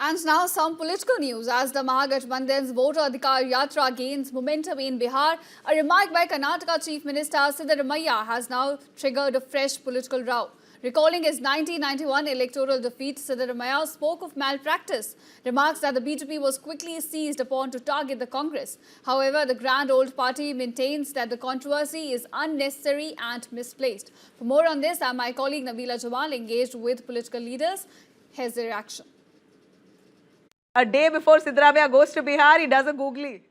And now some political news. As the Mahagathbandhan's voter Adhikar Yatra gains momentum in Bihar, a remark by Karnataka Chief Minister Siddaramaiah has now triggered a fresh political row. Recalling his 1991 electoral defeat, Siddaramaiah spoke of malpractice, remarks that the BJP was quickly seized upon to target the Congress. However, the grand old party maintains that the controversy is unnecessary and misplaced. For more on this, my colleague Nabila Jamal engaged with political leaders. Here's their reaction. A day before Siddaramaiah goes to Bihar, he does a googly.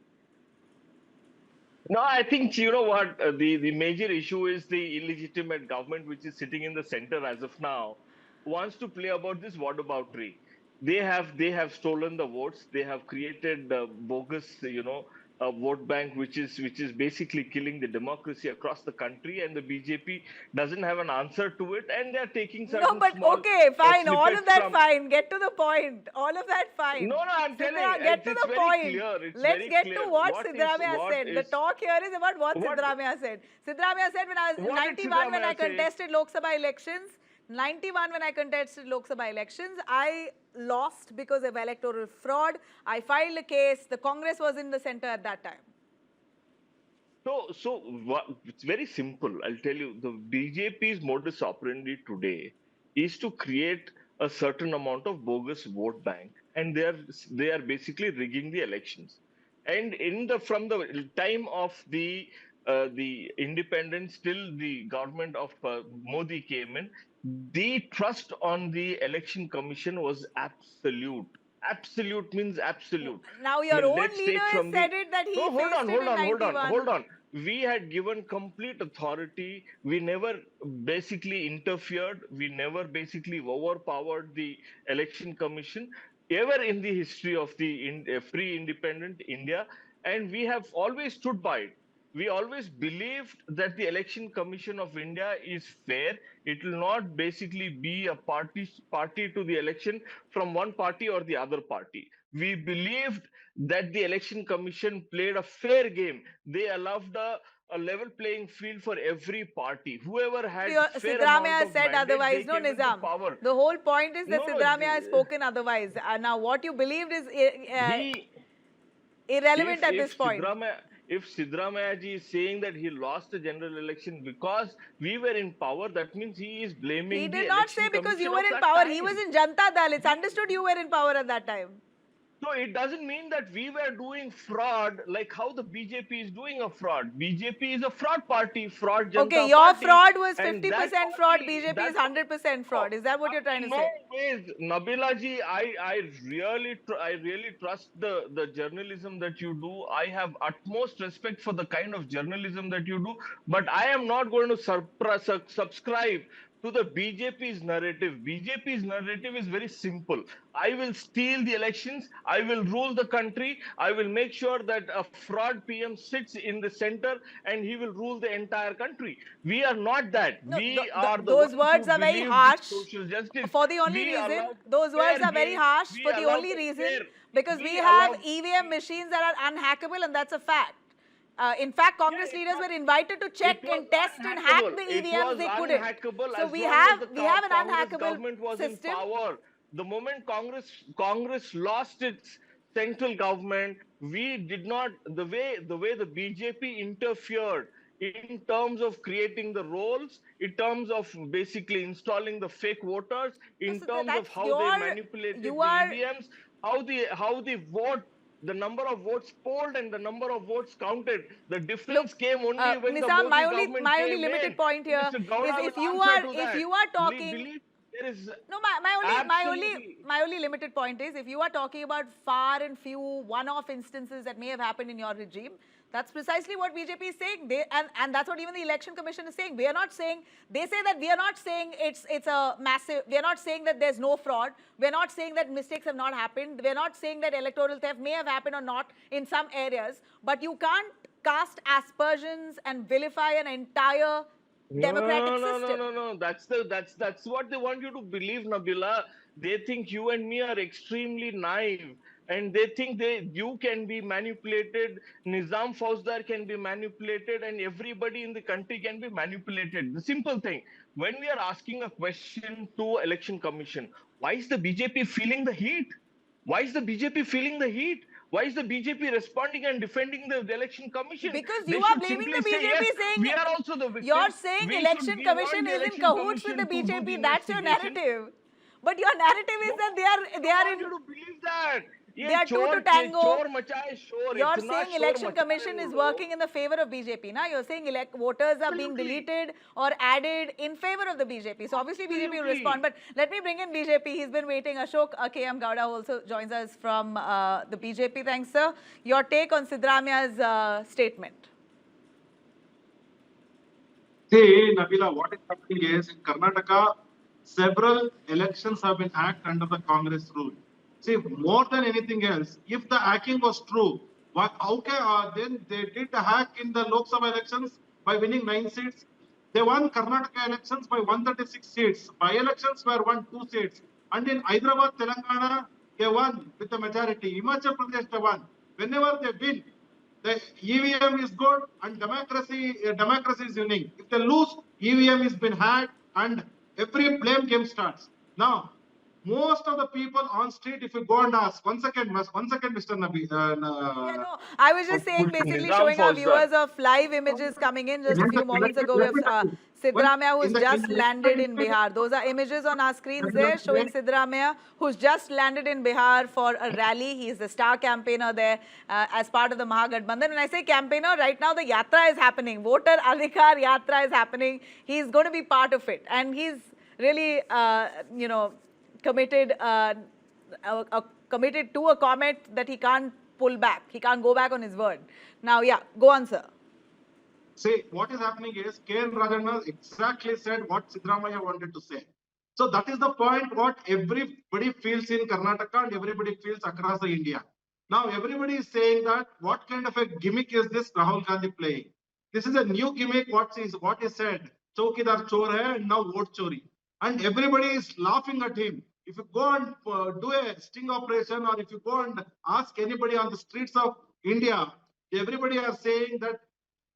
No, I think you know what the major issue is the illegitimate government which is sitting in the center as of now wants to play about this whataboutery. They have stolen the votes. They have created bogus vote bank which is basically killing the democracy across the country, and the BJP doesn't have an answer to it, and they're taking certain No, but small, okay, fine. All of that, from... fine. Get to the point. All of that, fine. No, I'm telling you, get to the very point. clear. It's Let's very get clear. to what Siddaramaiah said. The talk here is about what Siddaramaiah said. Siddaramaiah said when I was 91 when I contested Lok Sabha elections, 91 when I contested Lok Sabha elections, I lost because of electoral fraud. I filed a case. The Congress was in the center at that time. So it's very simple. I'll tell you, the BJP's modus operandi today is to create a certain amount of bogus vote bank, and they are basically rigging the elections. And from the time of the independence till the government of Modi came in, the trust on the election commission was absolute. Absolute means absolute. Now your own leader said it that he hold on. We had given complete authority. We never basically interfered. We never basically overpowered the election commission ever in the history of the free independent India, and we have always stood by it. We always believed that the Election Commission of India is fair. It will not basically be a party to the election from one party or the other party. We believed that the Election Commission played a fair game. They allowed a level playing field for every party. Whoever had fair Siddaramaiah said otherwise, no Nizam. The whole point is that Siddaramaiah has spoken otherwise. Now what you believed is irrelevant at this point. If Siddaramaiah ji is saying that he lost the general election because we were in power, that means he is blaming. He did not say because you were in power. He was in Janata Dal. It's understood you were in power at that time. So it doesn't mean that we were doing fraud like how the BJP is doing a fraud. BJP is a fraud party, fraud Janata Okay, your party, fraud was 50% fraud, BJP is 100% fraud. Is that what you're trying to say? No ways. Nabila ji, I really trust the journalism that you do. I have utmost respect for the kind of journalism that you do, but I am not going to subscribe to the BJP's narrative. BJP's narrative is very simple. I will steal the elections. I will rule the country. I will make sure that a fraud PM sits in the center and he will rule the entire country. We are not that. No, we are the those words are very harsh. Social justice. For the only reason, those words are very harsh for the only reason because we have EVM machines that are unhackable, and that's a fact. In fact, Congress leaders were invited to check and test and hack the EVMs. They couldn't. So we have an unhackable government was system. In power. The moment Congress lost its central government, we did not the way the BJP interfered in terms of creating the roles, in terms of basically installing the fake voters, in terms of how they manipulated the EVMs, how the vote. The number of votes polled and the number of votes counted. The difference came only when the Modi government my only limited point here is if you are talking. My only limited point is if you are talking about far and few one-off instances that may have happened in your regime, that's precisely what BJP is saying. And that's what even the Election Commission is saying. We are not saying, they say that we are not saying it's a massive, we are not saying that there's no fraud. We're not saying that mistakes have not happened. We're not saying that electoral theft may have happened or not in some areas. But you can't cast aspersions and vilify an entire democratic system. No. That's what they want you to believe, Nabila. They think you and me are extremely naive. And they think you can be manipulated, Nizam Fauzdar can be manipulated, and everybody in the country can be manipulated. The simple thing, when we are asking a question to Election Commission, why is the BJP feeling the heat? Why is the BJP feeling the heat? Why is the BJP responding and defending the election commission? Because They you are should blaming simply the say, yes, BJP, saying we are also the you're victims. saying We should, election we commission want the is in election cahoots with the commission to do the BJP. That's your investigation. narrative. But your narrative is No, that I they don't are want in you to believe that. they ये are two to tango. चोर मचाए शोर, You're इतना saying शोर election मचा रहे commission वो is लोग. working in the favor of BJP. Now you're saying voters are being Absolutely. deleted or added in favor of the BJP. So obviously BJP will respond. Absolutely. But let me bring in BJP. He's been waiting. Ashok KM Gowda also joins us from the BJP. Thanks, sir. Your take on Siddaramaiah's statement. See, Nabila, what is happening is in Karnataka, several elections have been hacked under the Congress rule. See, more than anything else, if the hacking was true, then they did a hack in the Lok Sabha elections by winning 9 seats. They won Karnataka elections by 136 seats. By-elections were won 2 seats. And in Hyderabad, Telangana, they won with the majority. Himachal Pradesh, they won. Whenever they win, the EVM is good and democracy is winning. If they lose, EVM has been hacked and every blame game starts. Now, most of the people on street, if you go and ask, one second, Mr. Nabi. Yeah, no, I was just saying, basically Nizam showing our Fauzdar. viewers of live images coming in just a few moments ago. We have Siddaramaiah, who's just landed in Bihar. Those are images on our screens there showing Siddaramaiah, who's just landed in Bihar for a rally. He's the star campaigner there as part of the Mahagathbandhan. When I say campaigner, right now the Yatra is happening. Voter Adhikar Yatra is happening. He's going to be part of it. And he's really, committed committed to a comment that he can't pull back. He can't go back on his word. Now, yeah, go on, sir. See, what is happening is K.N. Rajanna exactly said what Siddaramaiah wanted to say. So that is the point what everybody feels in Karnataka and everybody feels across the India. Now everybody is saying that what kind of a gimmick is this Rahul Gandhi playing? This is a new gimmick. What is said? Chowkidar chor hai and now vote chori. And everybody is laughing at him. If you go and do a sting operation or if you go and ask anybody on the streets of India, everybody are saying that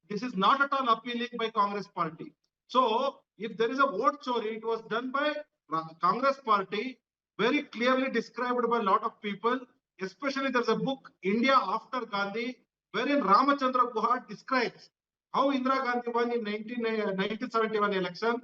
this is not at all appealing by Congress party. So if there is a vote chori, it was done by Congress party, very clearly described by a lot of people. Especially there's a book, India After Gandhi, wherein Ramachandra Guha describes how Indira Gandhi won in 1971 election,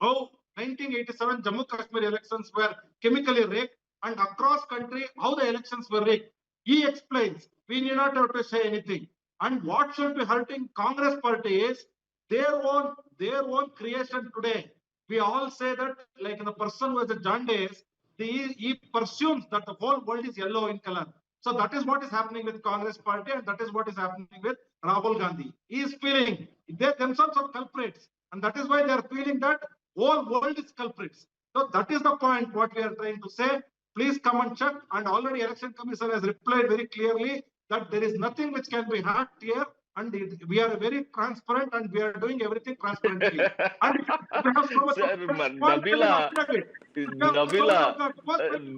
how 1987 Jammu Kashmir elections were chemically rigged, and across country how the elections were rigged. He explains. We need not have to say anything. And what should be hurting Congress party is their own creation today. We all say that like the person who has a jaundice, he presumes that the whole world is yellow in color. So that is what is happening with Congress party, and that is what is happening with Rahul Gandhi. He is feeling they themselves are culprits, and that is why they are feeling that whole world is culprits. So that is the point what we are trying to say. Please come and check. And already Election Commission has replied very clearly that there is nothing which can be hacked here, and we are very transparent and we are doing everything transparently. And Sir, Nabila,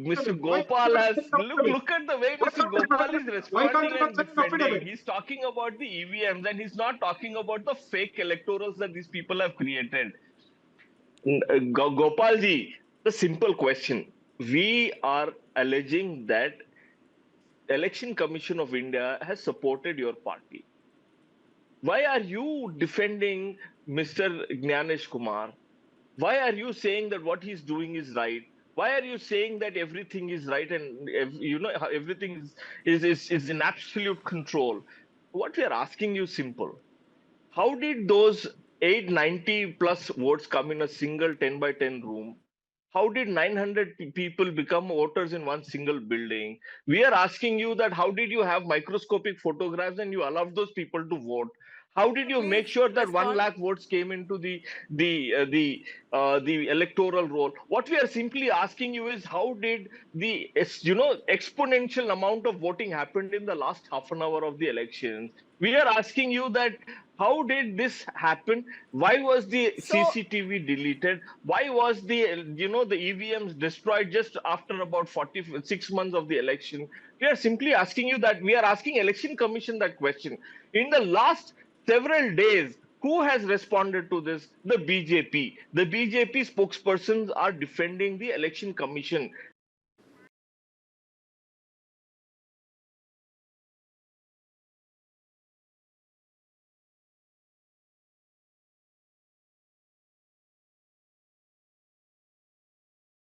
Mr. Gopal has look at the way Mr. Gopal is why can't responding you and not send an defending. affidavit? He's talking about the EVMs and he's not talking about the fake electorals that these people have created. Gopal ji, the simple question: we are alleging that Election Commission of India has supported your party. Why are you defending Mr. Gyanesh Kumar? Why are you saying that what he's doing is right? Why are you saying that everything is right and everything is in absolute control? What we are asking you simple. How did those 890 plus votes come in a single 10 by 10 room? How did 900 people become voters in one single building? We are asking you that how did you have microscopic photographs and you allowed those people to vote? How did you Please make sure that 1 respond. lakh votes came into the electoral roll? What we are simply asking you is how did the exponential amount of voting happened in the last half an hour of the elections? We are asking you that how did this happen? Why was the So, CCTV deleted? Why was the the EVMs destroyed just after about 46 months of the election? We are simply asking you that. We are asking Election Commission that question. In the last several days, who has responded to this? The BJP. The BJP spokespersons are defending the Election Commission.